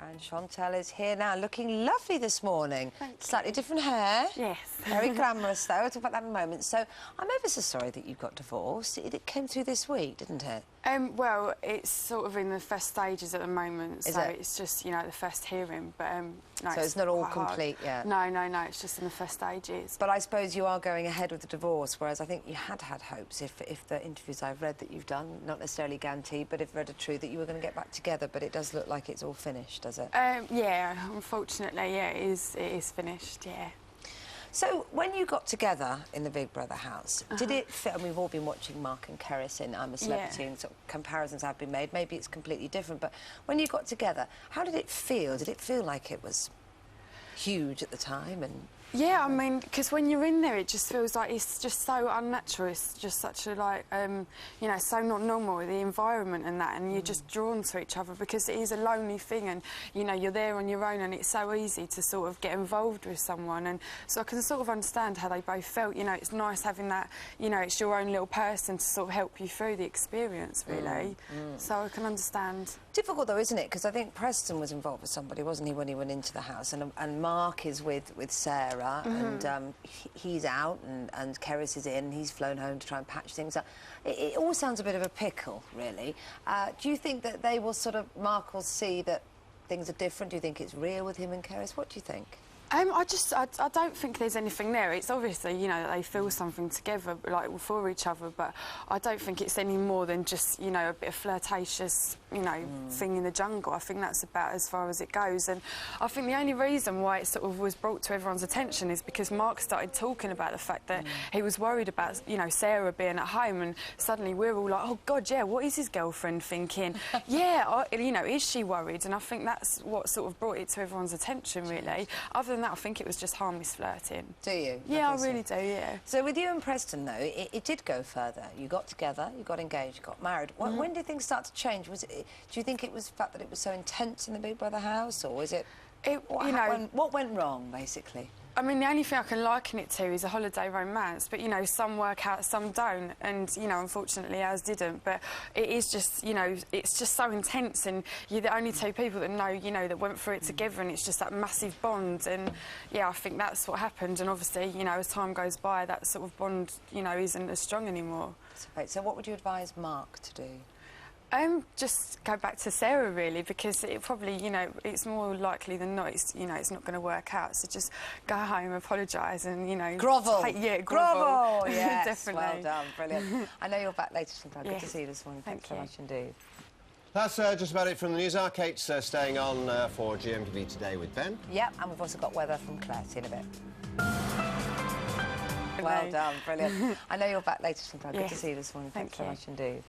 And Chantelle is here now, looking lovely this morning. Thank you. Slightly different hair. Yes. Very glamorous, though. We'll talk about that in a moment. So, I'm ever so sorry that you got divorced. It came through this week, didn't it? Well, it's sort of in the first stages at the moment, so it's just, you know, the first hearing, but no, so it's not all quite complete yet? No, it's just in the first stages. But I suppose you are going ahead with the divorce, whereas I think you had hopes, if the interviews I've read that you've done, not necessarily guaranteed, but if read are true, that you were going to get back together, but it does look like it's all finished, does it? Yeah, unfortunately, yeah, it is finished, yeah. So, when you got together in the Big Brother house, did it fit? And we've all been watching Mark and Keris in I'm a Celebrity, and sort of comparisons have been made. Maybe it's completely different, but when you got together, how did it feel? Did it feel like it was huge at the time? And yeah, I mean, because when you're in there, it just feels like it's just so unnatural. It's just such a, like, you know, so not normal, the environment and that, and you're just drawn to each other because it is a lonely thing, and, you know, you're there on your own, and it's so easy to sort of get involved with someone, and so I can sort of understand how they both felt. You know, it's nice having that, you know, it's your own little person to sort of help you through the experience, really. So I can understand. Difficult, though, isn't it? Because I think Preston was involved with somebody, wasn't he, when he went into the house, and Mark is with Sarah. And he's out, and Keris is in. He's flown home to try and patch things up. It all sounds a bit of a pickle, really. Do you think that they will sort of, Mark will see that things are different? Do you think it's real with him and Keris? What do you think? I don't think there's anything there. It's obviously, you know, that they feel something together, like, for each other, but I don't think it's any more than just, you know, a bit of flirtatious, you know, thing in the jungle. I think that's about as far as it goes, and I think the only reason why it sort of was brought to everyone's attention is because Mark started talking about the fact that he was worried about, you know, Sarah being at home, and suddenly we're all like, oh, God, yeah, what is his girlfriend thinking? Yeah, you know, is she worried? And I think that's what sort of brought it to everyone's attention, really. Other than that, I think it was just harmless flirting. Do you? Yeah, I really do, yeah. So with you and Preston, though, it did go further. You got together, you got engaged, you got married. When did things start to change? Do you think it was the fact that it was so intense in the Big Brother house, or was it... what went wrong, basically? I mean, the only thing I can liken it to is a holiday romance, but, you know, some work out, some don't, and, you know, unfortunately ours didn't, but it is just, you know, it's just so intense, and you're the only two people that know, you know, that went through it together, and it's just that massive bond, and, yeah, I think that's what happened, and obviously, you know, as time goes by, that sort of bond, you know, isn't as strong anymore. So what would you advise Mark to do? Just go back to Sarah, really, because it probably, you know, it's more likely than not, you know, it's not going to work out. So just go home, apologise, and, you know... Grovel! Grovel! Yes, definitely. Well done, brilliant. I know you're back later, Chantelle. Yes. Good to see you this morning. Thanks so much indeed. That's just about it from the news. Our Kate's staying on for GMTV Today with Ben. Yep, and we've also got weather from Claire. See you in a bit. Well done, brilliant. I know you're back later, Chantelle. Good to see you this morning. Thanks so much indeed.